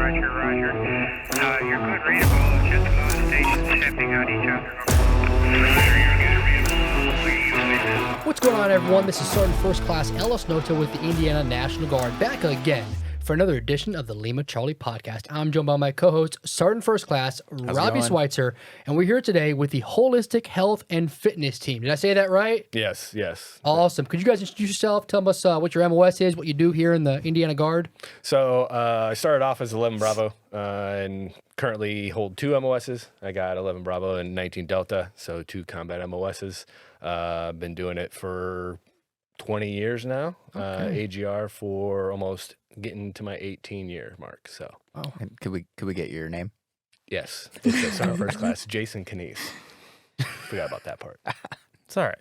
Roger, Roger. You're good, readable. Just about stations shipping on each other. Roger, you're good, readable. What's going on, everyone? This is Sergeant First Class Ellis Noto with the Indiana National Guard, back again for another edition of the Lima Charlie podcast. I'm joined by my co-host, Sergeant First Class Robbie Schweitzer, and we're here today with the Holistic Health and Fitness team. Did I say that right? Yes. Awesome. Could you guys introduce yourself? Tell us what your MOS is, what you do here in the Indiana Guard. So I started off as 11 Bravo and currently hold 2 MOSs. I got 11 Bravo and 19 Delta, so 2 combat MOSs. Been doing it for 20 years now. Okay. AGR for almost getting to my 18-year mark. So, And could we get your name? yes, it's a Sergeant First Class Jason Knies. Forgot about that part. It's all right.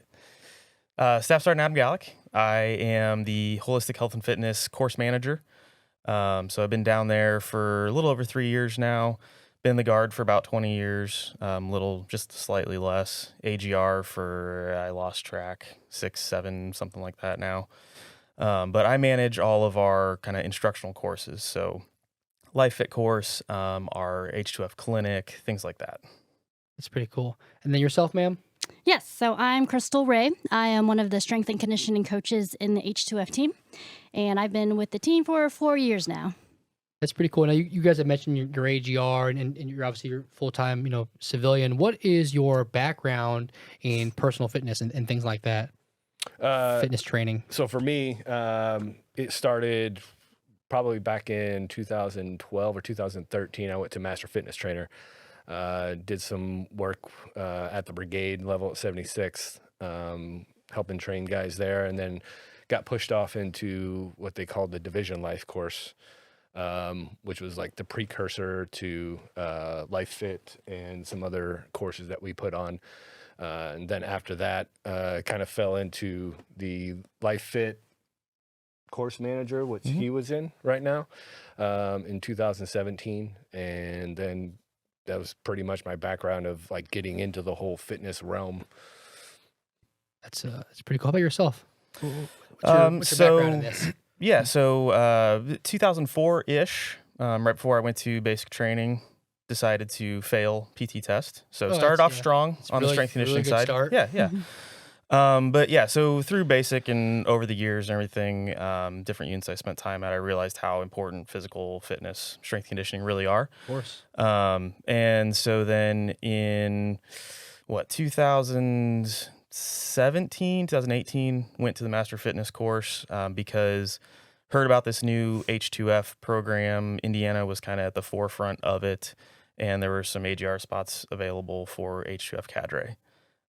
Staff Sergeant Adam Gallick. I am the Holistic Health and Fitness course manager. So I've been down there for a little over 3 years now. Been in the Guard for about 20 years, just slightly less. AGR for, I lost track, 6, 7, something like that now. But I manage all of our kind of instructional courses. So Life Fit course, our H2F clinic, things like that. That's pretty cool. And then yourself, ma'am? Yes, so I'm Crystal Wray. I am one of the strength and conditioning coaches in the H2F team, and I've been with the team for 4 years now. That's pretty cool. Now, you guys have mentioned your AGR and you're obviously your full-time, civilian. What is your background in personal fitness and things like that? Fitness training. So for me, it started probably back in 2012 or 2013. I went to Master Fitness Trainer. Did some work at the brigade level at 76th, helping train guys there, and then got pushed off into what they called the Division Life course, which was like the precursor to Life Fit and some other courses that we put on. And then after that, kind of fell into the Life Fit course manager, which he was in right now, in 2017. And then that was pretty much my background of like getting into the whole fitness realm. That's pretty cool. How about yourself? What's your background in this? Yeah, so 2004-ish, right before I went to basic training, decided to fail PT test. So started off strong on the strength conditioning good side. start. Yeah. But yeah, so through basic and over the years and everything, different units I spent time at, I realized how important physical fitness, strength conditioning really are. Of course. And so then in 2018, went to the Master Fitness course because heard about this new H2F program. Indiana was kind of at the forefront of it, and there were some AGR spots available for H2F cadre.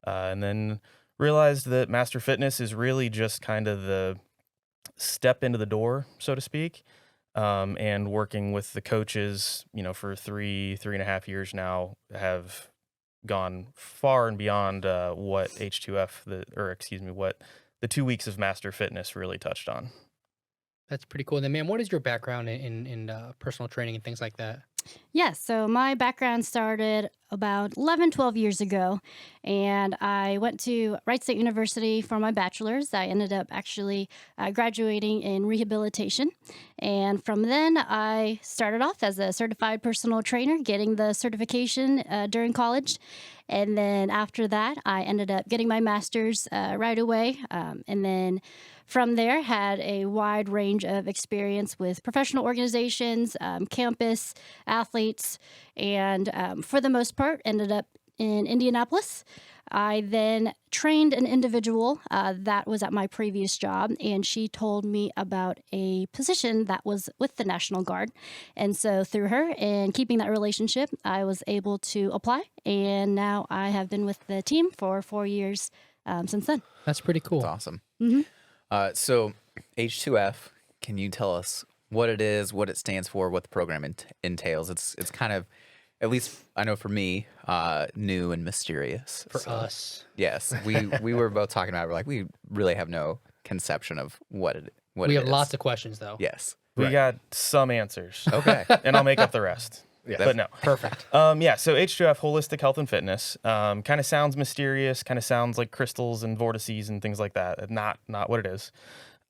And then realized that Master Fitness is really just kind of the step into the door, so to speak, and working with the coaches, for 3.5 years now, have gone far and beyond what what the 2 weeks of Master Fitness really touched on. That's pretty cool. And then, ma'am, what is your background in personal training and things like that? Yes, so my background started about 11, 12 years ago, and I went to Wright State University for my bachelor's. I ended up actually graduating in rehabilitation, and from then I started off as a certified personal trainer, getting the certification during college, and then after that I ended up getting my master's right away, and then from there, had a wide range of experience with professional organizations, campus, athletes, and for the most part, ended up in Indianapolis. I then trained an individual that was at my previous job, and she told me about a position that was with the National Guard. And so through her and keeping that relationship, I was able to apply, and now I have been with the team for 4 years since then. That's pretty cool. That's awesome. Mm-hmm. So H2F, can you tell us what it is, what it stands for, what the program entails? It's kind of, at least I know for me, new and mysterious. For us. Yes. We were both talking about it. We're like, we really have no conception of what it We is. have lots of questions, though. Yes. We got some answers. Okay. And I'll make up the rest. Yeah. But no. Perfect. So H2F, Holistic Health and Fitness, kind of sounds mysterious, kind of sounds like crystals and vortices and things like that. Not what it is.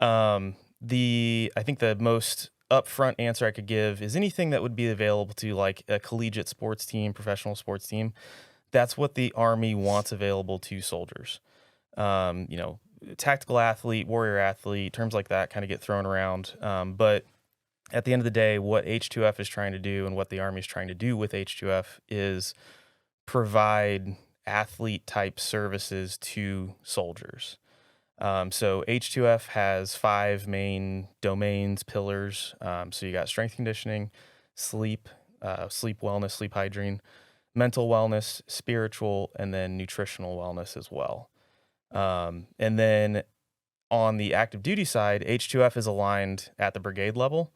I think the most upfront answer I could give is anything that would be available to like a collegiate sports team, professional sports team. That's what the Army wants available to soldiers. Tactical athlete, warrior athlete, terms like that kind of get thrown around. But at the end of the day, what H2F is trying to do and what the Army is trying to do with H2F is provide athlete type services to soldiers. So H2F has 5 main domains, pillars. So you got strength conditioning, sleep wellness, sleep hygiene, mental wellness, spiritual, and then nutritional wellness as well. And then on the active duty side, H2F is aligned at the brigade level.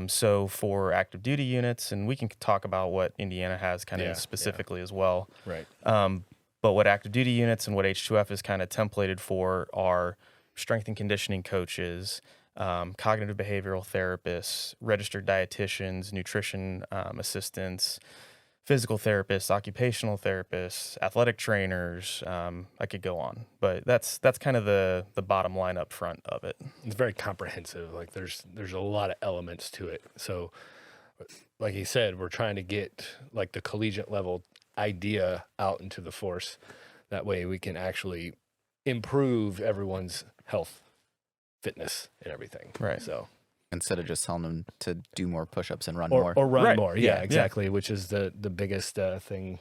So for active duty units, and we can talk about what Indiana has kind of specifically as well. Right. But what active duty units and what H2F is kind of templated for are strength and conditioning coaches, cognitive behavioral therapists, registered dietitians, nutrition assistants, physical therapists, occupational therapists, athletic trainers. I could go on, but that's kind of the bottom line up front of it. It's very comprehensive. Like there's a lot of elements to it. So like he said, we're trying to get like the collegiate level idea out into the force. That way we can actually improve everyone's health, fitness, and everything. Right. So Instead of just telling them to do more push-ups and run or more. run Right. more. Yeah, Yeah, exactly. Which is the biggest thing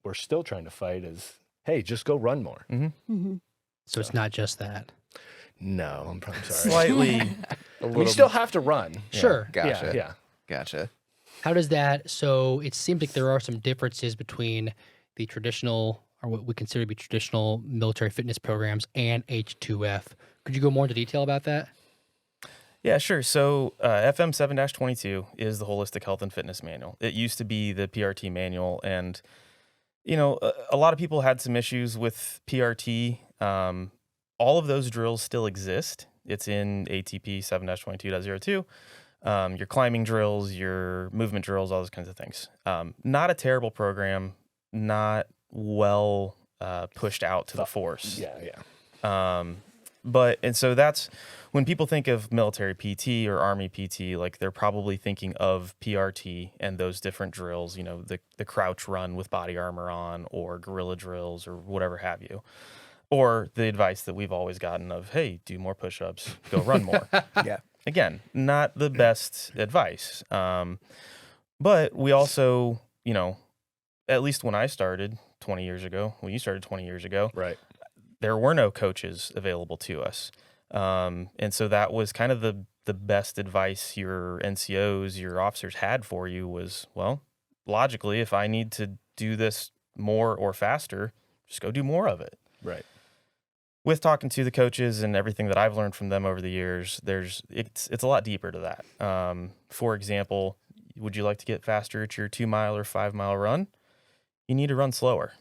we're still trying to fight is, hey, just go run more. So it's not just that. No, I'm sorry. Slightly. We still have to run. Sure. Gotcha. Yeah. Gotcha. How does that? So it seems like there are some differences between the traditional, or what we consider to be traditional military fitness programs, and H2F. Could you go more into detail about that? Yeah, sure. So FM 7-22 is the Holistic Health and Fitness Manual. It used to be the PRT manual, and a lot of people had some issues with PRT. All of those drills still exist. It's in ATP 7-22.02. Your climbing drills, your movement drills, all those kinds of things. Not a terrible program, not well pushed out to the force. Yeah. And so that's when people think of military PT or Army PT, like they're probably thinking of PRT and those different drills, the crouch run with body armor on, or guerrilla drills, or whatever have you. Or the advice that we've always gotten of, hey, do more push-ups, go run more. Yeah. Again, not the best advice. But we also, at least when I started 20 years ago, when you started 20 years ago, Right. there were no coaches available to us. And so that was kind of the best advice your NCOs, your officers had for you was, well, logically, if I need to do this more or faster, just go do more of it. Right. With talking to the coaches and everything that I've learned from them over the years, it's a lot deeper to that. For example, would you like to get faster at your 2-mile or 5-mile run? You need to run slower.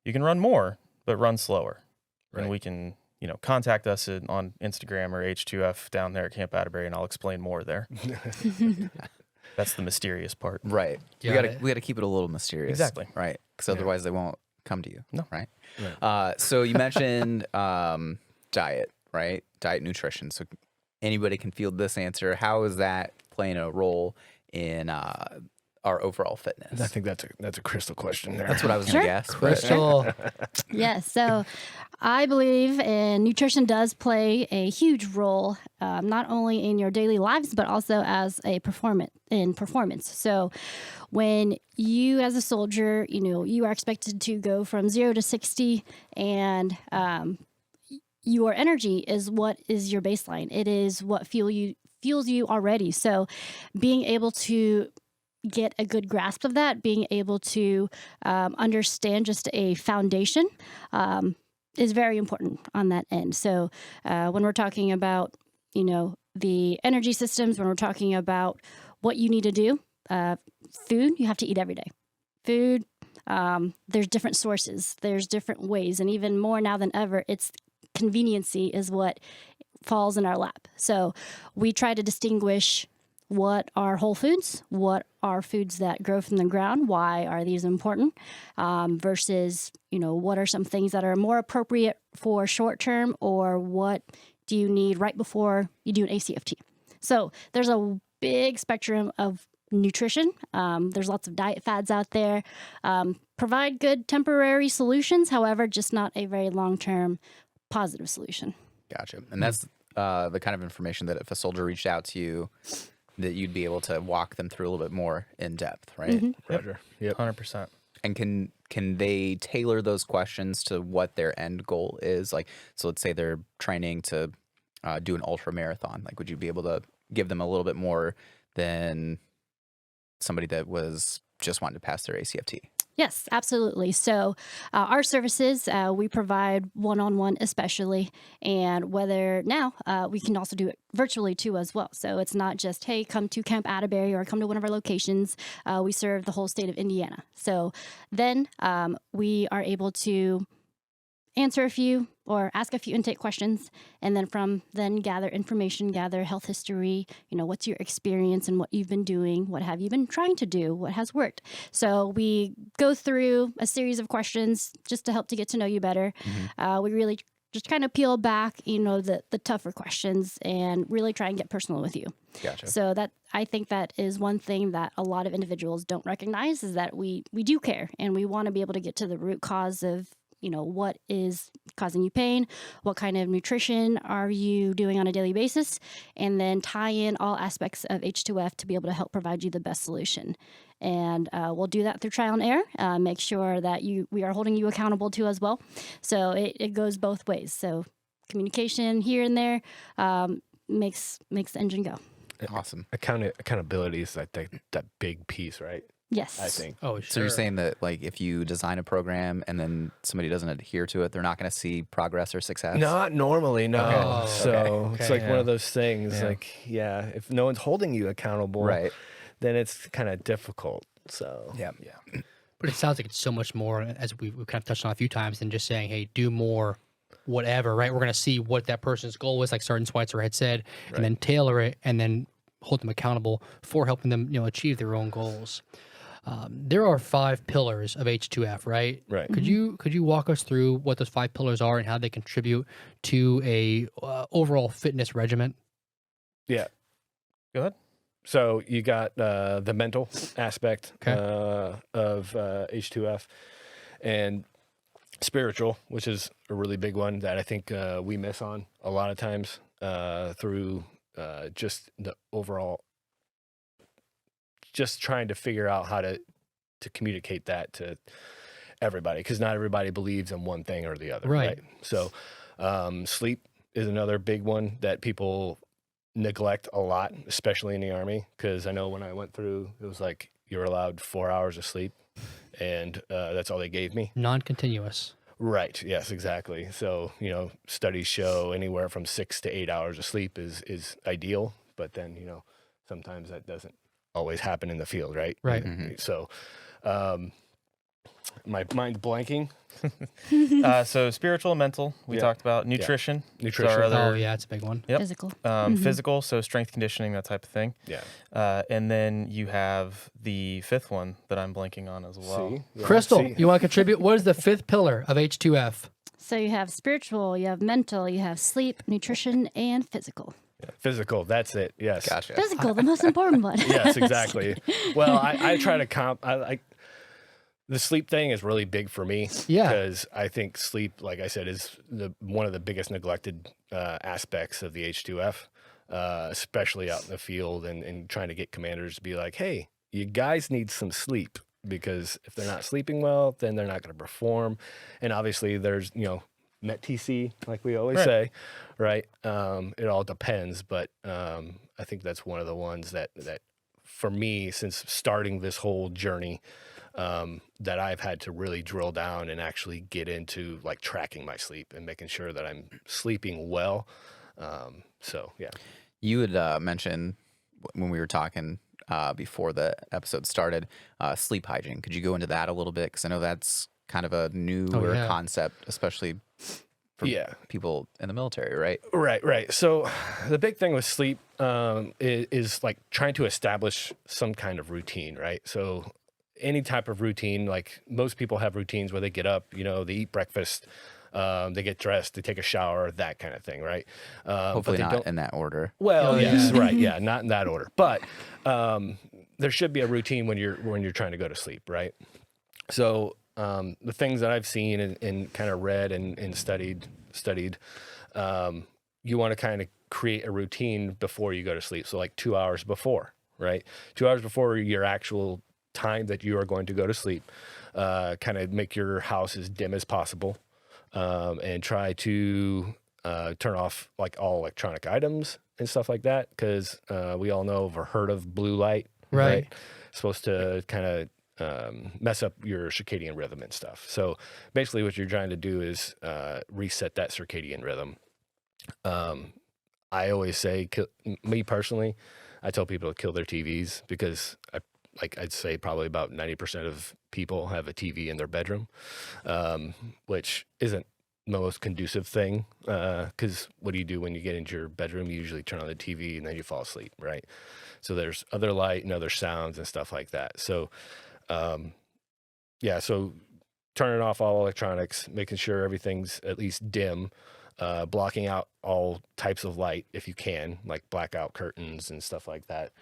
You can run more, but run slower. Right. And we can, contact us on Instagram or H2F down there at Camp Atterbury, and I'll explain more there. That's the mysterious part. Right. Got We got to keep it a little mysterious. Exactly. Right. Because otherwise they won't come to you. No. Right. Right. So you mentioned diet, right? Diet, nutrition. So anybody can field this answer. How is that playing a role in our overall fitness? I think that's a Crystal question there. That's what I was Sure. going to guess. but- Crystal. Yes, so I believe nutrition does play a huge role, not only in your daily lives, but also as a performance. So when you as a soldier, you are expected to go from 0 to 60, and your energy is what is your baseline. It is what fuels you already. So being able to get a good grasp of that, being able to understand just a foundation is very important on that end. So when we're talking about, the energy systems, when we're talking about what you need to do, food, you have to eat every day. Food, there's different sources, there's different ways, and even more now than ever, it's conveniency is what falls in our lap. So we try to distinguish what are whole foods, what are foods that grow from the ground, why are these important, versus, what are some things that are more appropriate for short term, or what do you need right before you do an ACFT. So there's a big spectrum of nutrition. There's lots of diet fads out there. Provide good temporary solutions, however, just not a very long-term positive solution. Gotcha. And that's the kind of information that if a soldier reached out to you, that you'd be able to walk them through a little bit more in depth, right? Roger. Yep. 100%. And can they tailor those questions to what their end goal is? Like, so let's say they're training to do an ultra marathon. Like, would you be able to give them a little bit more than somebody that was just wanting to pass their ACFT? Yes, absolutely. So our services, we provide one-on-one especially, and whether now we can also do it virtually too as well. So it's not just, hey, come to Camp Atterbury or come to one of our locations. We serve the whole state of Indiana. So then we are able to answer a few or ask a few intake questions, and then from then gather information, gather health history, what's your experience and what you've been doing, what have you been trying to do, what has worked. So we go through a series of questions just to help to get to know you better. We really just kind of peel back, the tougher questions and really try and get personal with you. Gotcha. So that, I think that is one thing that a lot of individuals don't recognize, is that we do care, and we want to be able to get to the root cause of what is causing you pain, what kind of nutrition are you doing on a daily basis, and then tie in all aspects of H2F to be able to help provide you the best solution. And we'll do that through trial and error, make sure that we are holding you accountable too as well. So it goes both ways. So communication here and there makes the engine go. Awesome. Accountability is that big piece, right? Yes. I think. Oh, sure. So you're saying that, like, if you design a program and then somebody doesn't adhere to it, they're not going to see progress or success? Not normally, no. Okay. So it's like Okay. one of those things, Yeah. like, if no one's holding you accountable, Right. then it's kind of difficult. So Yeah. But it sounds like it's so much more, as we've kind of touched on a few times, than just saying, hey, do more, whatever, right? We're going to see what that person's goal is, like Sergeant Schweitzer had said, and then tailor it and then hold them accountable for helping them, achieve their own goals. There are 5 pillars of H2F, right? Right. Could you walk us through what those 5 pillars are and how they contribute to a overall fitness regimen? Yeah. Go ahead. So you got the mental aspect Okay. of H2F, and spiritual, which is a really big one that I think we miss on a lot of times through just the overall, just trying to figure out how to communicate that to everybody, because not everybody believes in one thing or the other. Right. So sleep is another big one that people neglect a lot, especially in the Army, because I know when I went through, it was like you were allowed 4 hours of sleep, and that's all they gave me. Non-continuous. Right. Yes, exactly. So, studies show anywhere from 6 to 8 hours of sleep is ideal, but then, sometimes that doesn't always happen in the field, right? Right. So, my mind's blanking. So spiritual and mental, we Yeah. talked about. Nutrition. Nutrition. So our other, Oh, yeah, it's a big one. Yep. Physical. Physical, so strength conditioning, that type of thing. Yeah. And then you have the 5th one that I'm blanking on as well. See? Yeah, Crystal, see? you want to contribute? What is the 5th pillar of H2F? So you have spiritual, you have mental, you have sleep, nutrition, and physical. Physical. That's it. Yes. Gotcha. Physical, the most important one. Yes, exactly. Well, I try to the sleep thing is really big for me. Yeah. Because I think sleep, like I said, is one of the biggest neglected aspects of the H2F, especially out in the field, and trying to get commanders to be like, hey, you guys need some sleep, because if they're not sleeping well, then they're not going to perform. And obviously there's, Met TC, like we always say, right? It all depends, but I think that's one of the ones that for me, since starting this whole journey, that I've had to really drill down and actually get into, like, tracking my sleep and making sure that I'm sleeping well. So, yeah. You had mentioned when we were talking before the episode started, sleep hygiene. Could you go into that a little bit? Because I know that's kind of a newer yeah. concept, especially for people in the military, right? Right. So the big thing with sleep is like trying to establish some kind of routine, right? So any type of routine, like most people have routines where they get up, they eat breakfast, They get dressed, they take a shower, that kind of thing, right? Hopefully but they not don't, in that order. well, yes, right, yeah, not in that order. But there should be a routine when you're trying to go to sleep, right? So the things that I've seen and kind of read and studied, you want to kind of create a routine before you go to sleep. So like 2 hours before, right? 2 hours before your actual time that you are going to go to sleep, kind of make your house as dim as possible, and try to turn off like all electronic items and stuff like that. Because we all know or heard of blue light, Right. It's supposed to kind of mess up your circadian rhythm and stuff. So basically what you're trying to do is reset that circadian rhythm. I always say, me personally, I tell people to kill their TVs because I'd say probably about 90% of people have a TV in their bedroom, which isn't the most conducive thing. Because what do you do when you get into your bedroom? You usually turn on the TV and then you fall asleep, right? So there's other light and other sounds and stuff like that. So, so turning off all electronics, making sure everything's at least dim, blocking out all types of light if you can, like blackout curtains and stuff like that.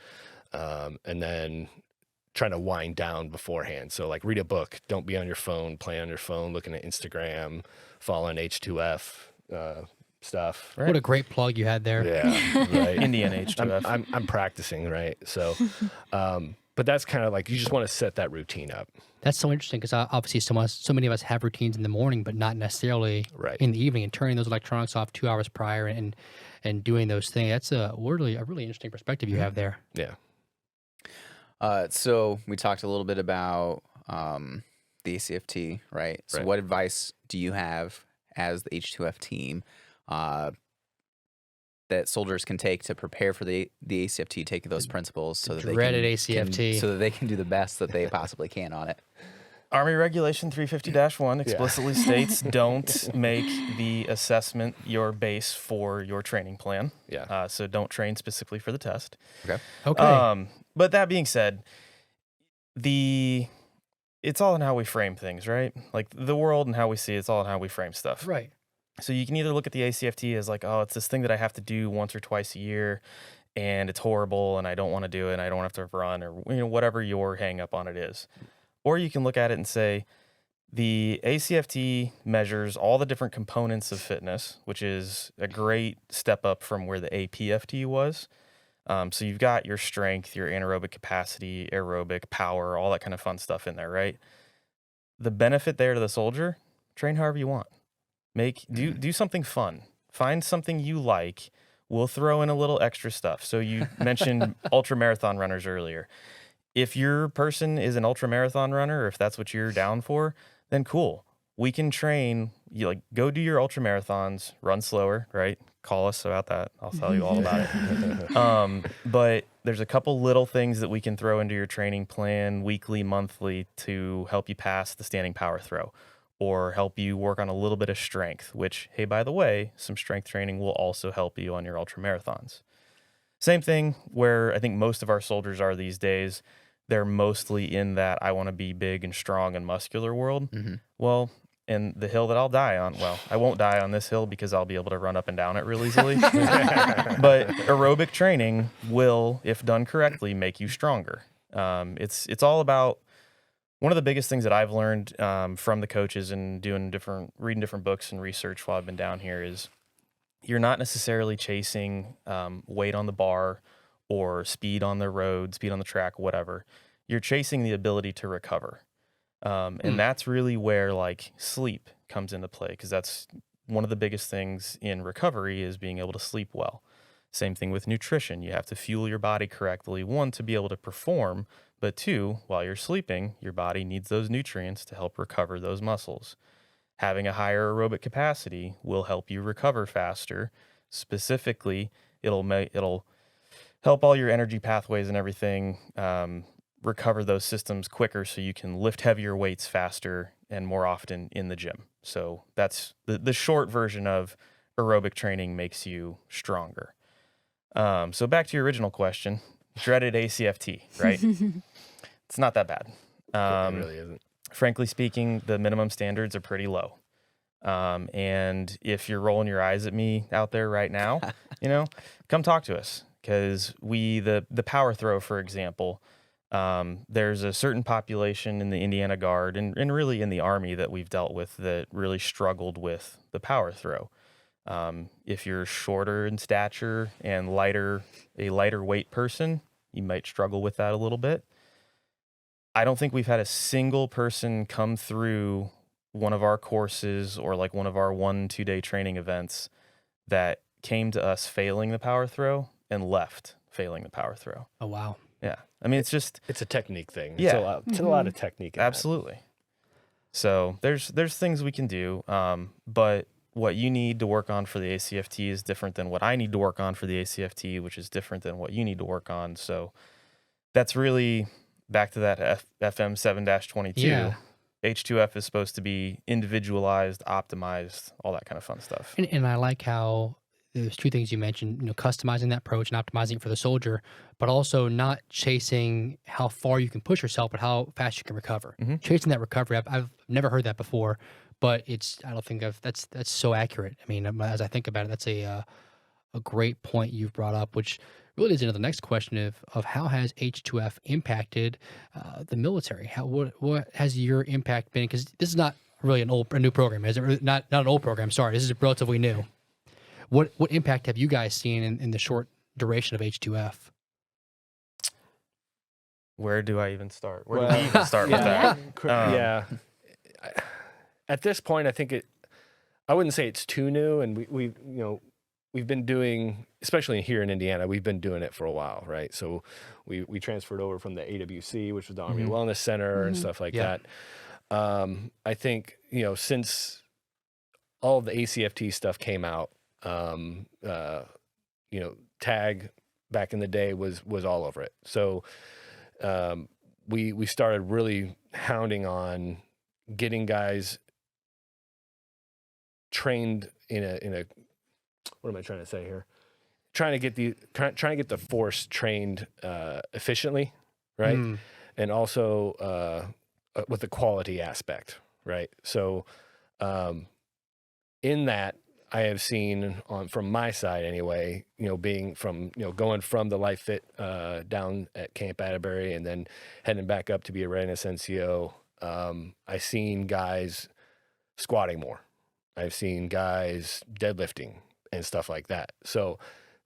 And then trying to wind down beforehand. So like read a book, don't be on your phone, play on your phone, looking at Instagram, following H2F stuff. What a great plug you had there. Yeah, right. Indiana H2F. I'm practicing, right? So, but that's kind of like, you just want to set that routine up. That's so interesting because obviously so many of us have routines in the morning, but not necessarily Right. in the evening. And turning those electronics off 2 hours prior and doing those things, that's a really interesting perspective you have there. Yeah. So we talked a little bit about the ACFT, right? So Right. what advice do you have as the H2F team that soldiers can take to prepare for the ACFT, taking those principles so that dreaded they ACFT. so that they can do the best that they possibly can on it? Army Regulation 350-1 explicitly states don't make the assessment your base for your training plan. Yeah. So don't train specifically for the test. Okay. But that being said, it's all in how we frame things, right? Like the world and how we see it's all in how we frame stuff. Right. So you can either look at the ACFT as like, oh, it's this thing that I have to do once or twice a year, and it's horrible, and I don't want to do it, and I don't have to run, or whatever your hang up on it is. Or you can look at it and say, the ACFT measures all the different components of fitness, which is a great step up from where the APFT was. So you've got your strength, your anaerobic capacity, aerobic power, all that kind of fun stuff in there, right? The benefit there to the soldier, train however you want. Do something fun. Find something you like. We'll throw in a little extra stuff. So you mentioned ultra marathon runners earlier. If your person is an ultra marathon runner, or if that's what you're down for, then cool. We can train. Go do your ultra marathons, run slower, right? Call us about that. I'll tell you all about it. But there's a couple little things that we can throw into your training plan weekly, monthly to help you pass the standing power throw or help you work on a little bit of strength, which, hey, by the way, some strength training will also help you on your ultra marathons. Same thing where I think most of our soldiers are these days. They're mostly in that I want to be big and strong and muscular world. Mm-hmm. Well, and the hill that I'll die on, well, I won't die on this hill because I'll be able to run up and down it real easily. But aerobic training will, if done correctly, make you stronger. It's all about, one of the biggest things that I've learned from the coaches and reading different books and research while I've been down here is you're not necessarily chasing weight on the bar or speed on the road, speed on the track, whatever. You're chasing the ability to recover. And that's really where sleep comes into play, because that's one of the biggest things in recovery is being able to sleep well. Same thing with nutrition. You have to fuel your body correctly, one, to be able to perform, but two, while you're sleeping, your body needs those nutrients to help recover those muscles. Having a higher aerobic capacity will help you recover faster. Specifically, it'll help all your energy pathways and everything recover those systems quicker so you can lift heavier weights faster and more often in the gym. So that's the short version of aerobic training makes you stronger. So back to your original question, dreaded ACFT, right? It's not that bad. It really isn't. Frankly speaking, the minimum standards are pretty low. And if you're rolling your eyes at me out there right now, come talk to us, because the power throw, for example, there's a certain population in the Indiana Guard and really in the Army that we've dealt with that really struggled with the power throw. If you're shorter in stature and a lighter weight person, you might struggle with that a little bit. I don't think we've had a single person come through one of our courses or like one of our 1-2 day training events that came to us failing the power throw and left failing the power throw. Oh, wow. Yeah. I mean, it's a technique thing. Yeah. It's a lot of technique. Absolutely. So there's things we can do. But what you need to work on for the ACFT is different than what I need to work on for the ACFT, which is different than what you need to work on. So that's really back to that FM 7-22. Yeah. H2F is supposed to be individualized, optimized, all that kind of fun stuff. And I like how there's two things you mentioned, customizing that approach and optimizing it for the soldier, but also not chasing how far you can push yourself, but how fast you can recover. Mm-hmm. Chasing that recovery, I've never heard that before, but that's so accurate. I mean, as I think about it, that's a great point you've brought up, which really leads into the next question of how has H2F impacted the military? What has your impact been? Because this is not really a new program, is it? Not an old program. Sorry, this is relatively new. What impact have you guys seen in the short duration of H2F? Where do I even start? Where do we even start with that? Yeah. At this point, I think I wouldn't say it's too new, and we've been doing, especially here in Indiana, we've been doing it for a while, right? So we transferred over from the AWC, which was the Army Wellness Center and stuff like that. I think, since all of the ACFT stuff came out, TAG back in the day was all over it. So we started really hounding on getting guys trained in a what am I trying to say here? Trying to get the force trained efficiently, right? And also with the quality aspect, right? So in that, I have seen from my side anyway, being from, going from the Life Fit down at Camp Atterbury and then heading back up to be a readiness NCO, I've seen guys squatting more. I've seen guys deadlifting and stuff like that. So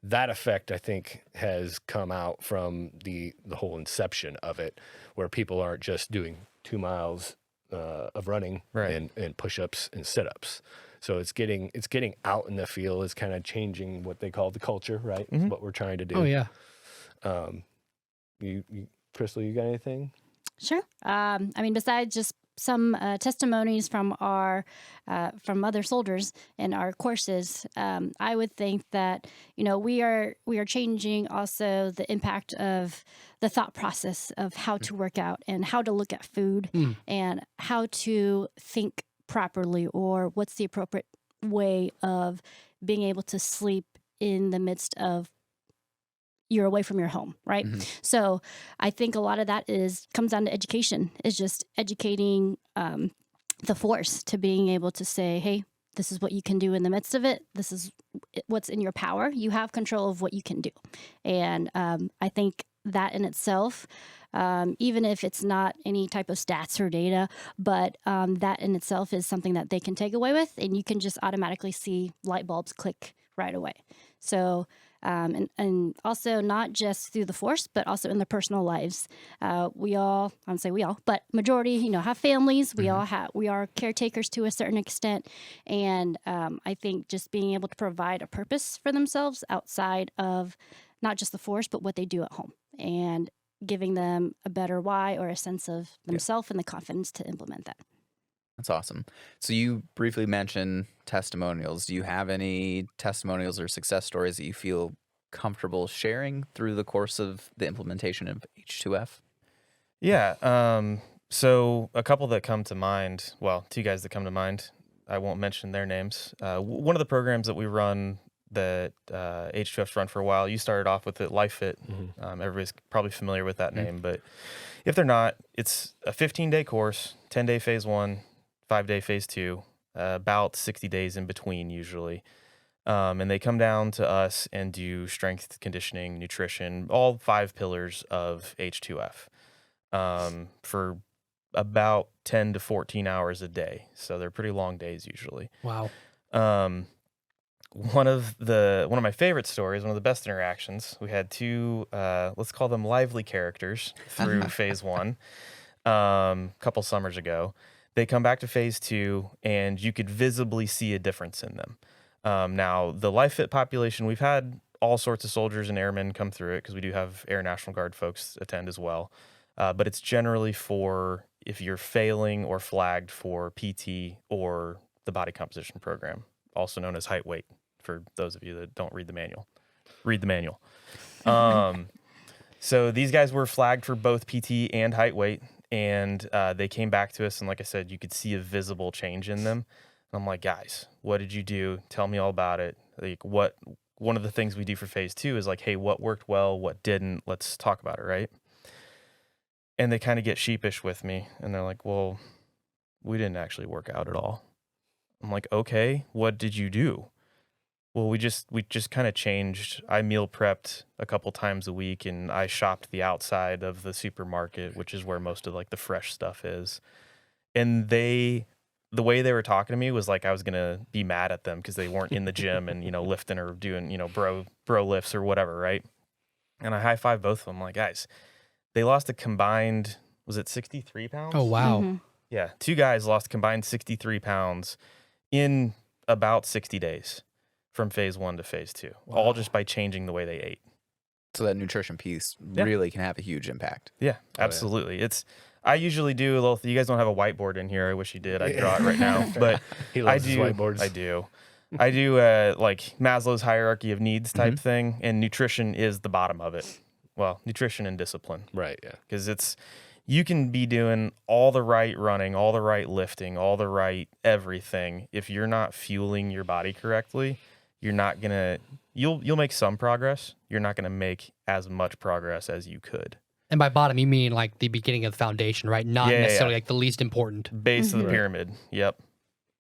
that effect, I think, has come out from the whole inception of it, where people aren't just doing 2 miles of running and push-ups and sit-ups. So it's getting out in the field. It's kind of changing what they call the culture, right? It's what we're trying to do. Oh, yeah. You Crystal, you got anything? Sure. Besides just some testimonies from from other soldiers in our courses, I would think that we are changing also the impact of the thought process of how to work out and how to look at food and how to think properly, or what's the appropriate way of being able to sleep in the midst of you're away from your home, right? So I think a lot of that comes down to education. Is just educating the force to being able to say, hey, this is what you can do in the midst of it. This is what's in your power. You have control of what you can do. And I think that in itself, even if it's not any type of stats or data, but that in itself is something that they can take away with, and you can just automatically see light bulbs click right away. So, and also not just through the force, but also in their personal lives. We all, I don't say we all, but majority, have families. We are caretakers to a certain extent. And I think just being able to provide a purpose for themselves outside of not just the force, but what they do at home, and giving them a better why or a sense of themselves and the confidence to implement that. That's awesome. So you briefly mentioned testimonials. Do you have any testimonials or success stories that you feel comfortable sharing through the course of the implementation of H2F? Yeah. So a couple that come to mind, well, 2 guys that come to mind, I won't mention their names. One of the programs that we run that H2F's run for a while, you started off with it, Life Fit. Everybody's probably familiar with that name, but if they're not, it's a 15-day course, 10-day phase 1, 5-day phase 2. about 60 days in between usually. And they come down to us and do strength conditioning, nutrition, all 5 pillars of H2F for about 10 to 14 hours a day. So they're pretty long days usually. Wow. One of my favorite stories, one of the best interactions, we had 2, let's call them lively characters through phase 1, couple summers ago. They come back to phase 2, and you could visibly see a difference in them. Now, the life fit population, we've had all sorts of soldiers and airmen come through it because we do have Air National Guard folks attend as well. But it's generally for if you're failing or flagged for PT or the body composition program, also known as height weight, for those of you that don't read the manual. Read the manual. So these guys were flagged for both PT and height weight, and they came back to us, and like I said, you could see a visible change in them. And I'm like, guys, what did you do? Tell me all about it. Like, one of the things we do for phase 2 is like, hey, what worked well, what didn't? Let's talk about it, right? And they kind of get sheepish with me, and they're like, well, we didn't actually work out at all. I'm like, okay, what did you do? Well, we just kind of changed. I meal prepped a couple times a week, and I shopped the outside of the supermarket, which is where most of like the fresh stuff is. And the way they were talking to me was like I was gonna be mad at them because they weren't in the gym and lifting or doing bro lifts or whatever, right? And I high five both of them, like, guys, they lost a combined, was it 63 pounds? Oh, wow. Mm-hmm. Yeah, 2 guys lost a combined 63 pounds in about 60 days from phase 1 to phase 2, all just by changing the way they ate. So that nutrition piece really can have a huge impact. Yeah, absolutely. I usually do a little. You guys don't have a whiteboard in here. I wish you did. I'd draw it right now. But He loves his whiteboards. I do. I do like Maslow's hierarchy of needs type thing, and nutrition is the bottom of it. Well, nutrition and discipline. Right, yeah. Because you can be doing all the right running, all the right lifting, all the right everything. If you're not fueling your body correctly, you're not gonna. You'll make some progress. You're not gonna make as much progress as you could. And by bottom, you mean like the beginning of the foundation, right? Not necessarily like the least important. Base of the pyramid. Yep.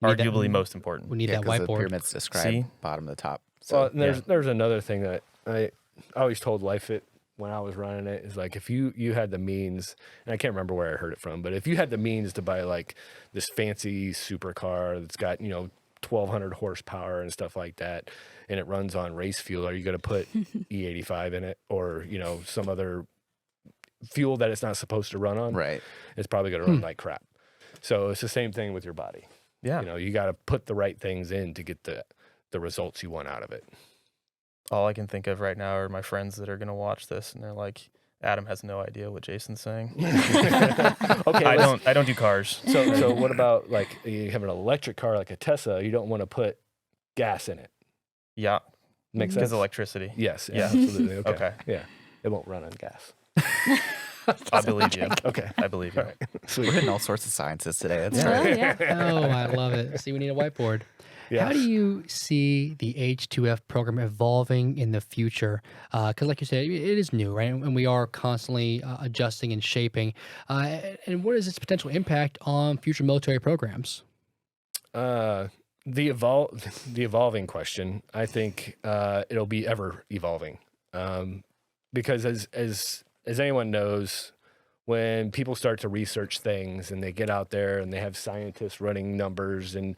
Arguably most important. We need that 'cause the whiteboard. pyramid's described See? bottom to the top. So Well, there's another thing that I always told Life Fit when I was running it is like if you had the means, and I can't remember where I heard it from, but if you had the means to buy like this fancy supercar that's got 1,200 horsepower and stuff like that, and it runs on race fuel, are you going to put E85 in it or some other fuel that it's not supposed to run on? right. It's probably going to run like crap. So it's the same thing with your body. Yeah. You got to put the right things in to get the results you want out of it. All I can think of right now are my friends that are going to watch this, and they're like, Adam has no idea what Jason's saying. Okay, I don't do cars. So what about like you have an electric car like a Tesla? You don't want to put gas in it. Yeah. Makes Because sense. electricity. Yes. Yeah. Absolutely. Okay. Okay. Yeah. It won't run on gas. I believe you. Okay. I believe you. All right. We're Sweet. hitting all sorts of sciences today. That's Oh, right. yeah. Oh, I love it. See, we need a whiteboard. Yeah. How do you see the H2F program evolving in the future? Because like you said, it is new, right? And we are constantly adjusting and shaping. And what is its potential impact on future military programs? The evolving question, I think it'll be ever evolving. Because as anyone knows, when people start to research things and they get out there and they have scientists running numbers and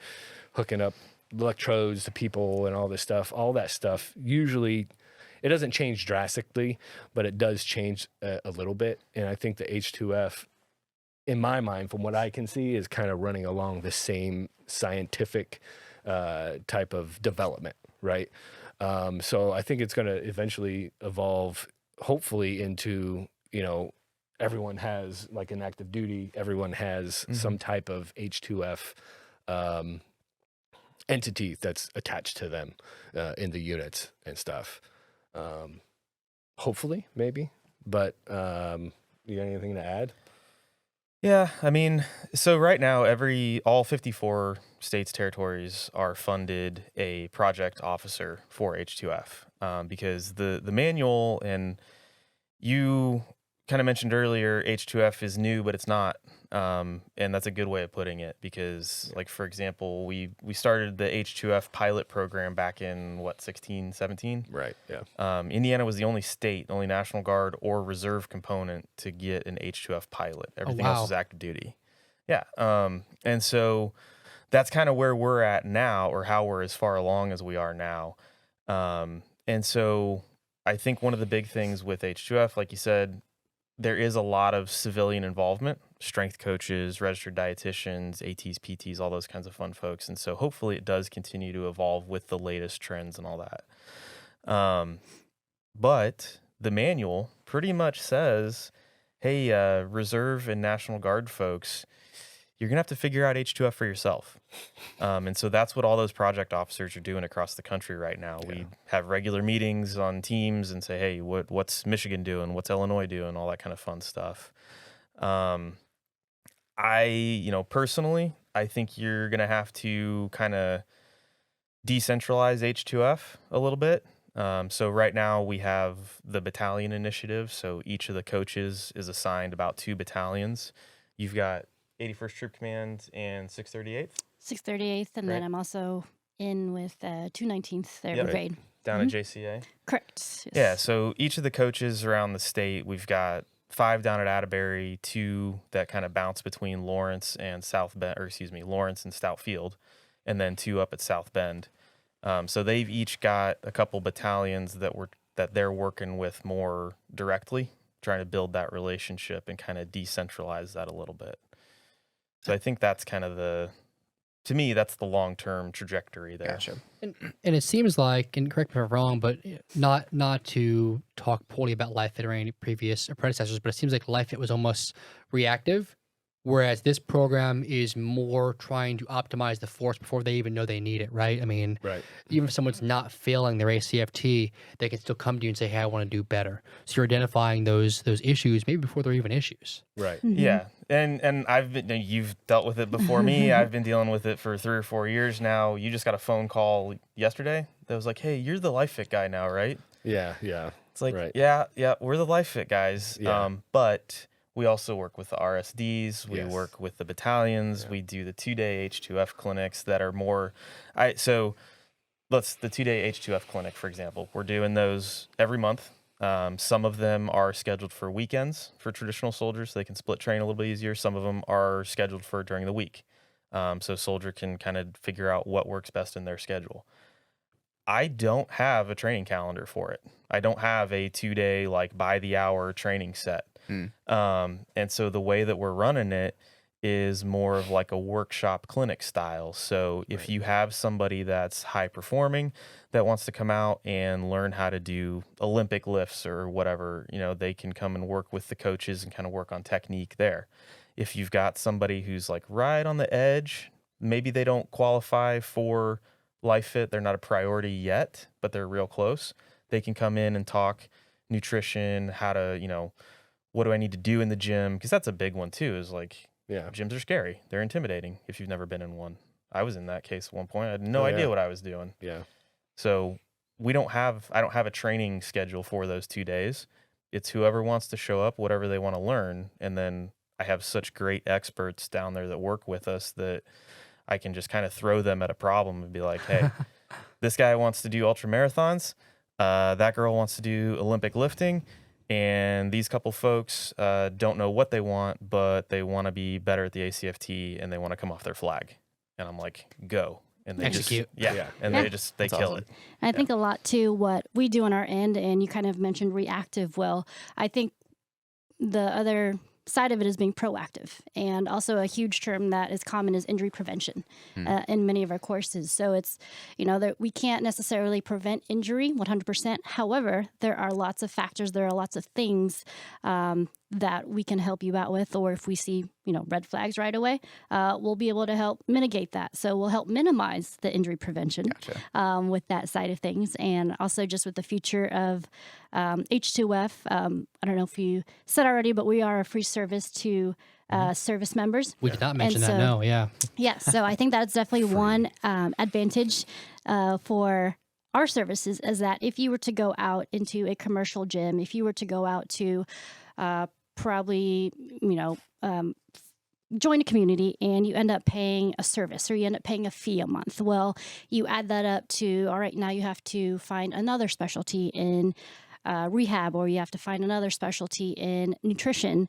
hooking up electrodes to people and all that stuff, usually it doesn't change drastically, but it does change a little bit. And I think the H2F, in my mind, from what I can see, is kind of running along the same scientific type of development, right? So I think it's going to eventually evolve, hopefully, into, everyone has like an active duty, everyone has some type of H2F entity that's attached to them in the units and stuff. Hopefully, maybe. But you got anything to add? Yeah, I mean, so right now, all 54 states, territories are funded a project officer for H2F because the manual, and you kind of mentioned earlier, H2F is new, but it's not. And that's a good way of putting it because, like, for example, we started the H2F pilot program back in, 16, 17? Right, yeah. Indiana was the only state, only National Guard or reserve component to get an H2F pilot. Everything else was active duty. Yeah. And so that's kind of where we're at now, or how we're as far along as we are now. And so I think one of the big things with H2F, like you said, there is a lot of civilian involvement, strength coaches, registered dietitians, ATs, PTs, all those kinds of fun folks. And so hopefully it does continue to evolve with the latest trends and all that. But the manual pretty much says, hey, Reserve and National Guard folks, you're going to have to figure out H2F for yourself. And so that's what all those project officers are doing across the country right now. Yeah. We have regular meetings on teams and say, hey, what's Michigan doing? What's Illinois doing? All that kind of fun stuff. Personally, I think you're going to have to kind of decentralize H2F a little bit. So right now we have the battalion initiative. So each of the coaches is assigned about 2 battalions. You've got 81st Troop Command and 638th? 638th, and then I'm also in with 219th Brigade. Down at JCA? Correct. Yes. Yeah, so each of the coaches around the state, we've got 5 down at Atterbury, 2 that kind of bounce between Lawrence and Lawrence and Stout Field, and then 2 up at South Bend. So they've each got a couple battalions that they're working with more directly, trying to build that relationship and kind of decentralize that a little bit. So I think that's kind of to me, that's the long-term trajectory there. Gotcha. And it seems like, and correct me if I'm wrong, but not to talk poorly about LifeFit or any previous predecessors, but it seems like LifeFit was almost reactive, whereas this program is more trying to optimize the force before they even know they need it, right? I mean, even if someone's not failing their ACFT, they can still come to you and say, hey, I want to do better. So you're identifying those issues maybe before they're even issues. Right. Mm-hmm. Yeah. And you've dealt with it before me. I've been dealing with it for 3 or 4 years now. You just got a phone call yesterday that was like, hey, you're the LifeFit guy now, right? Yeah. It's like, yeah, we're the LifeFit guys. Yeah. But we also work with the RSDs. We work with the battalions. Yeah. We do the 2-day H2F clinics that are more. The 2-day H2F clinic, for example, we're doing those every month. Some of them are scheduled for weekends for traditional soldiers, so they can split train a little bit easier. Some of them are scheduled for during the week, so a soldier can kind of figure out what works best in their schedule. I don't have a training calendar for it. I don't have a 2-day by the hour training set. And so the way that we're running it is more of like a workshop clinic style. So if you have somebody that's high performing that wants to come out and learn how to do Olympic lifts or whatever, they can come and work with the coaches and kind of work on technique there. If you've got somebody who's like right on the edge, maybe they don't qualify for LifeFit, they're not a priority yet, but they're real close. They can come in and talk nutrition, how to, what do I need to do in the gym? Because that's a big one too, is gyms are scary. They're intimidating if you've never been in one. I was in that case at one point. I had no idea what I was doing. Yeah. So I don't have a training schedule for those 2 days. It's whoever wants to show up, whatever they want to learn. And then I have such great experts down there that work with us that I can just kind of throw them at a problem and be like, hey, this guy wants to do ultra marathons. That girl wants to do Olympic lifting. And these couple folks don't know what they want, but they want to be better at the ACFT and they want to come off their flag. And I'm like, go. And they execute. They kill it. And I think a lot too, what we do on our end, and you kind of mentioned reactive. Well, I think the other side of it is being proactive, and also a huge term that is common is injury prevention in many of our courses. So it's, that we can't necessarily prevent injury 100%. However, there are lots of factors, there are lots of things that we can help you out with, or if we see, red flags right away, we'll be able to help mitigate that. So we'll help minimize the injury prevention with that side of things. And also just with the future of H2F, I don't know if you said already, but we are a free service to service members. We did not mention that, no, yeah. Yeah, so I think that's definitely one advantage for our services, is that if you were to go out into a commercial gym, if you were to go out to probably, join a community and you end up paying a service or you end up paying a fee a month. Well, you add that up to, all right, now you have to find another specialty in rehab, or you have to find another specialty in nutrition.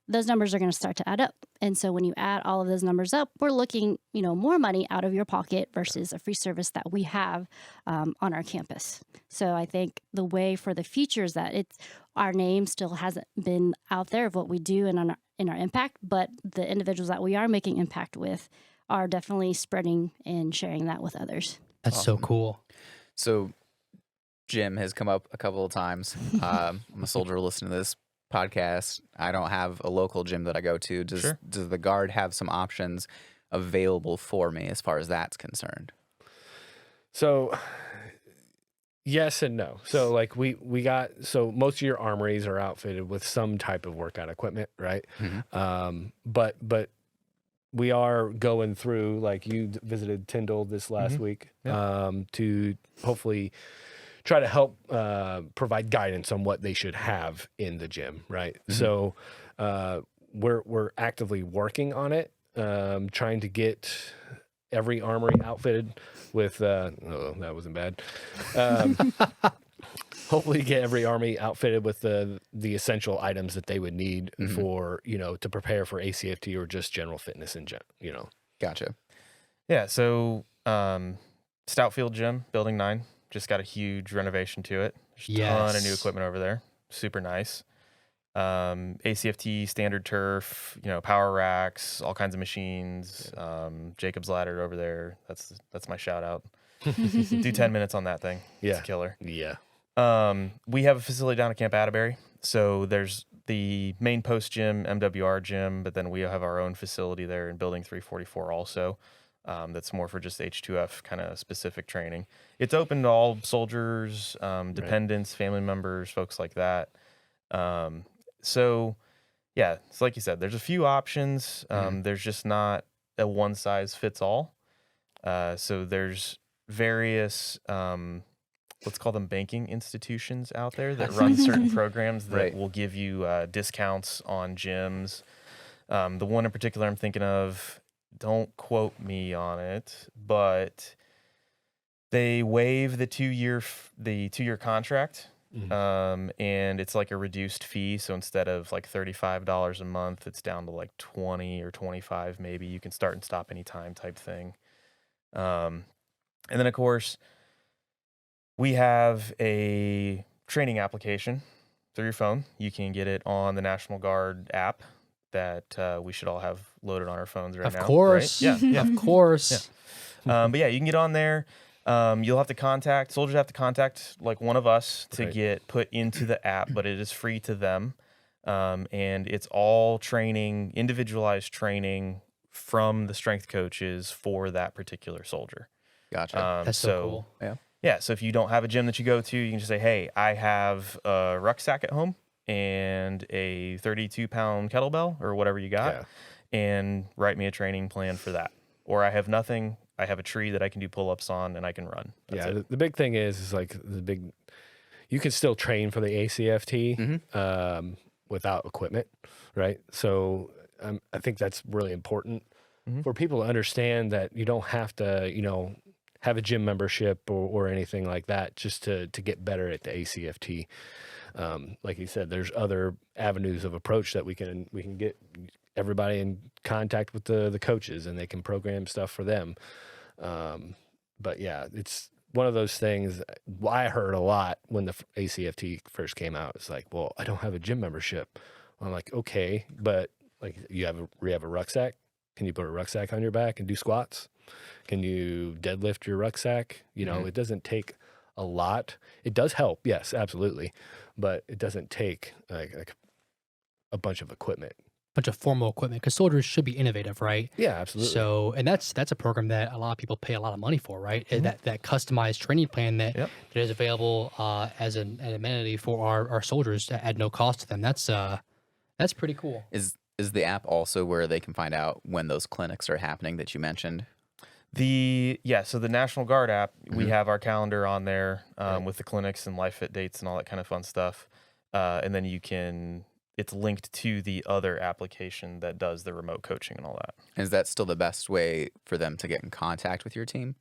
Those numbers are going to start to add up. And so when you add all of those numbers up, we're looking, more money out of your pocket versus a free service that we have on our campus. So I think the way for the future is that our name still hasn't been out there of what we do and in our impact, but the individuals that we are making impact with are definitely spreading and sharing that with others. That's so cool. So gym has come up a couple of times. I'm a soldier listening to this podcast. I don't have a local gym that I go to. Does the Guard have some options available for me as far as that's concerned? So yes and no. So like we got, so most of your armories are outfitted with some type of workout equipment, right? But we are going through, like you visited Tyndall this last week, to hopefully try to help provide guidance on what they should have in the gym, right? So we're actively working on it, trying to get every armory outfitted with oh, that wasn't bad. Hopefully get every army outfitted with the essential items that they would need for, to prepare for ACFT or just general fitness in general, Gotcha. Yeah, so Stoutfield Gym, Building 9, just got a huge renovation to it. There's a ton of new equipment over there. Super nice. ACFT standard turf, power racks, all kinds of machines. Jacob's ladder over there. That's my shout out. Do 10 minutes on that thing. It's a killer. Yeah. We have a facility down at Camp Atterbury. So there's the main post gym, MWR gym, but then we have our own facility there in Building 344 also. That's more for just H2F kind of specific training. It's open to all soldiers, dependents, family members, folks like that. So yeah, it's like you said, there's a few options. There's just not a one size fits all. So there's various, let's call them banking institutions out there that run certain programs that will give you discounts on gyms. The one in particular I'm thinking of, don't quote me on it, but they waive the 2-year contract. And it's like a reduced fee. So instead of like $35 a month, it's down to like 20 or 25 maybe. You can start and stop anytime type thing. And then of course, we have a training application through your phone. You can get it on the National Guard app that we should all have loaded on our phones right now. Of course. Right? Yeah. Of course. Yeah. But yeah, you can get on there. Soldiers have to contact like one of us to get put into the app, but it is free to them. And it's all training, individualized training from the strength coaches for that particular soldier. Gotcha. That's so cool. Yeah. Yeah. So if you don't have a gym that you go to, you can just say, hey, I have a rucksack at home and a 32-pound kettlebell or whatever you got, and write me a training plan for that. Or I have nothing. I have a tree that I can do pull-ups on and I can run. That's The big thing is like you can still train for the ACFT without equipment, right? So I think that's really important for people to understand that you don't have to, have a gym membership or anything like that just to get better at the ACFT. Like you said, there's other avenues of approach that we can get everybody in contact with the coaches and they can program stuff for them. But yeah, it's one of those things I heard a lot when the ACFT first came out. It's like, well, I don't have a gym membership. I'm like, okay, but like you have a rucksack. Can you put a rucksack on your back and do squats? Can you deadlift your rucksack? It doesn't take a lot. It does help. Yes, absolutely. But it doesn't take like a bunch of equipment. Bunch of formal equipment, because soldiers should be innovative, right? Yeah, absolutely. So, and that's a program that a lot of people pay a lot of money for, right? That customized training plan that is available as an amenity for our soldiers at no cost to them. That's pretty cool. Is the app also where they can find out when those clinics are happening that you mentioned? So the National Guard app, we have our calendar on there with the clinics and life fit dates and all that kind of fun stuff. And then you can it's linked to the other application that does the remote coaching and all that. Is that still the best way for them to get in contact with your team?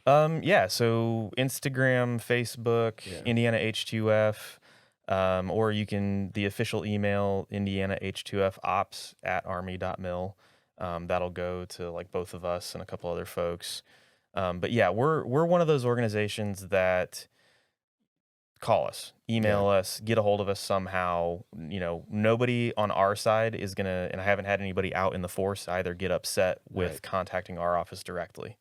Yeah, so Instagram, Facebook, Yeah. Indiana H2F, or you can, the official email, Indiana H2F ops @army.mil. That'll go to like both of us and a couple other folks. But yeah, we're one of those organizations that call us, email us, get a hold of us somehow. You know, nobody on our side is gonna, and I haven't had anybody out in the force either get upset with Right. contacting our office directly.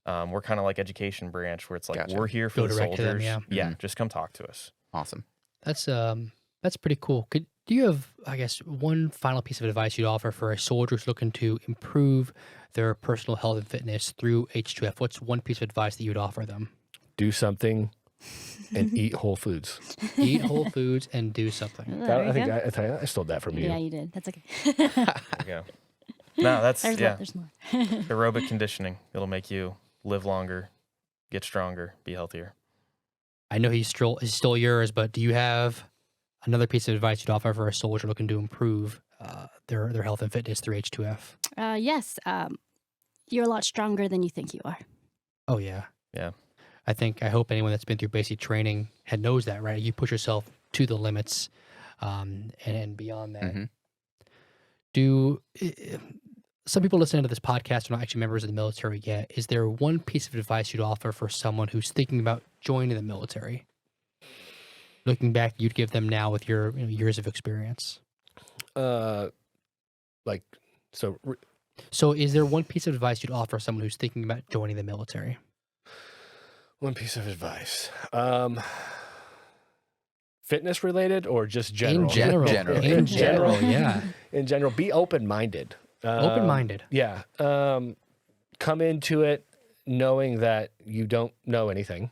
We're kind of like education branch where it's like, Gotcha. we're here for Go the direct to soldiers. them, yeah. Just come talk to us. Awesome. That's pretty cool. Do you have, I guess, one final piece of advice you'd offer for a soldier who's looking to improve their personal health and fitness through H2F? What's one piece of advice that you'd offer them? Do something and eat whole foods. Eat whole foods and do something. There you go. I stole that from you. Yeah, you did. That's okay. There you go. No, that's, There's yeah, more. There's more. aerobic conditioning. It'll make you live longer, get stronger, be healthier. I know he stole yours, but do you have another piece of advice you'd offer for a soldier looking to improve their health and fitness through H2F? Yes. You're a lot stronger than you think you are. Oh, yeah. Yeah. I hope anyone that's been through basic training knows that, right? You push yourself to the limits and beyond that. Mm-hmm. Some people listening to this podcast are not actually members of the military yet. Is there one piece of advice you'd offer for someone who's thinking about joining the military? Looking back, you'd give them now with your years of experience. So So is there one piece of advice you'd offer someone who's thinking about joining the military? one piece of advice. Fitness related or just general? In general. General. In general, yeah. In general, be open-minded. Open-minded. Yeah. Come into it knowing that you don't know anything,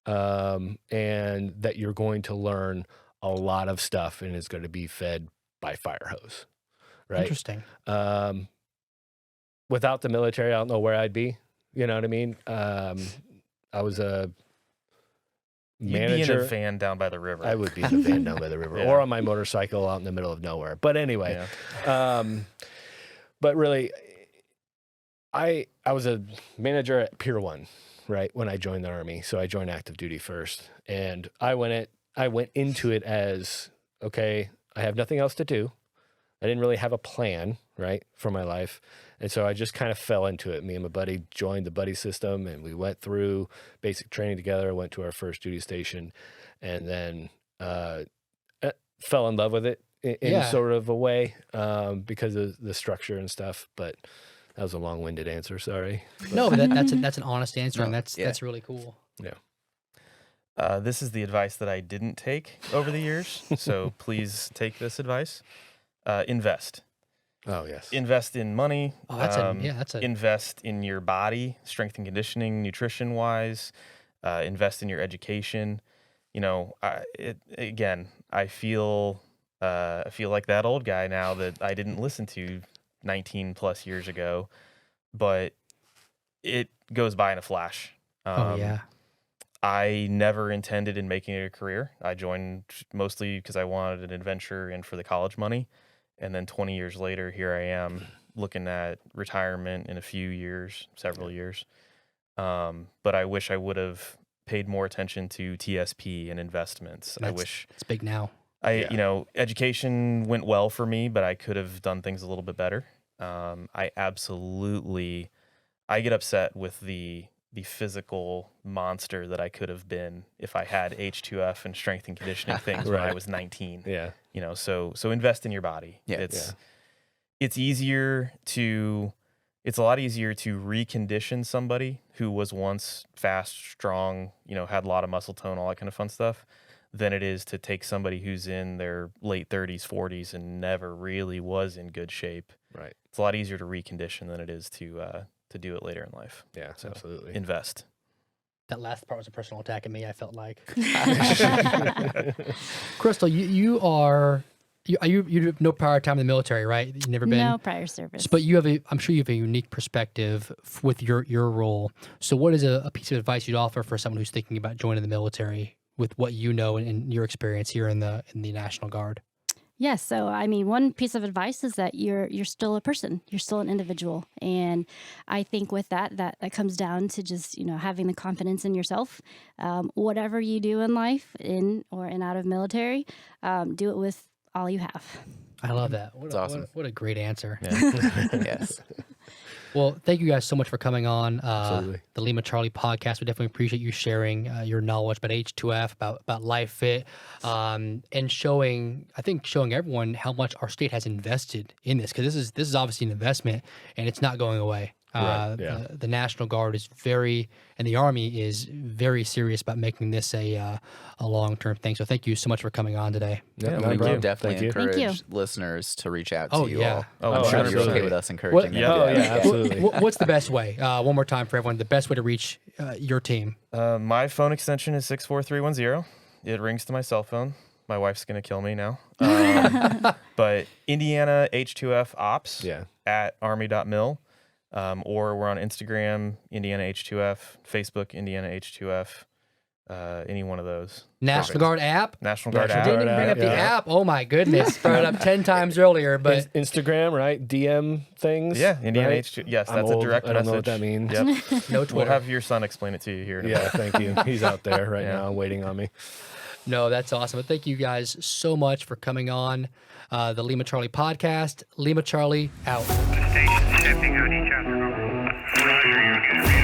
and that you're going to learn a lot of stuff and it's going to be fed by fire hose, right? Interesting. Without the military, I don't know where I'd be. You know what I mean? I was a You'd be in manager. a van down by the river. I would be in the van down by the river Yeah. or on my motorcycle out in the middle of nowhere. But anyway, Yeah. but really, I was a manager at Pier 1, right, when I joined the Army. So I joined active duty first. And I went into it as, okay, I have nothing else to do. I didn't really have a plan, right, for my life. And so I just kind of fell into it. Me and my buddy joined the buddy system and we went through basic training together, went to our first duty station, and then fell in love with it in sort of a way because of the structure and stuff. But that was a long-winded answer, sorry. No, but that's an honest answer, and No, that's really cool. Yeah. This is the advice that I didn't take over the years. So please take this advice. Invest. Oh, yes. Invest in money. Oh, that's a Invest in your body, strength and conditioning, nutrition wise. Invest in your education. You know, I feel like that old guy now that I didn't listen to 19 plus years ago, but it goes by in a flash. oh yeah. I never intended in making it a career. I joined mostly because I wanted an adventure and for the college money. And then 20 years later, here I am looking at retirement in a few years, several years. But I wish I would have paid more attention to TSP and investments. I wish it's big now. education went well for me, but I could have done things a little bit better. I get upset with the physical monster that I could have been if I had H2F and strength and conditioning things when I Right. was 19. Yeah. So invest in your body. Yeah. It's a lot easier to recondition somebody who was once fast, strong, had a lot of muscle tone, all that kind of fun stuff, than it is to take somebody who's in their late 30s, 40s, and never really was in good shape. Right. It's a lot easier to recondition than it is to do it later in life. Yeah, So, absolutely. Invest. That last part was a personal attack at me, I felt like. Crystal, you have no prior time in the military, right? You've never been. No prior service. But I'm sure you have a unique perspective with your role. So what is a piece of advice you'd offer for someone who's thinking about joining the military with what you know and your experience here in the National Guard? Yes. So, I mean, one piece of advice is that you're still a person. You're still an individual. And I think with that comes down to just, having the confidence in yourself. Whatever you do in life, in or and out of military, do it with all you have. I love that. That's awesome. What a great answer. Yes. Well, thank you guys so much for coming on Absolutely. the Lima Charlie podcast. We definitely appreciate you sharing your knowledge about H2F, about Life Fit, and showing everyone how much our state has invested in this, because this is obviously an investment and it's not going away. Right, yeah. The National Guard is and the Army is very serious about making this a long-term thing. So thank you so much for coming on today. Yeah, no We problem. would definitely Thank you. encourage listeners to reach out to Oh, you yeah. all. Oh, I'm sure you're absolutely. okay with us encouraging them. yeah. Oh, to do yeah, that. absolutely. What's the best way? One more time for everyone. The best way to reach your team. My phone extension is 64310. It rings to my cell phone. My wife's going to kill me now. But Indiana H2F Ops Yeah. at army.mil. Or we're on Instagram, Indiana H2F, Facebook, Indiana H2F, any one of those. National Guard app. National Guard National app. Didn't even bring up the Yeah. app. Oh my goodness. Brought it up 10 times earlier, but Instagram, right? DM things. Yeah, Indiana right? H2. Yes, I'm that's old. a direct I don't know message. what that means. Yep. no We'll Twitter. have your son explain it to you here. In a Yeah, minute. thank you. He's out there right Yeah. now waiting on me. No, that's awesome. But thank you guys so much for coming on the Lima Charlie podcast. Lima Charlie out. The station's stepping on each other. Roger, you're good.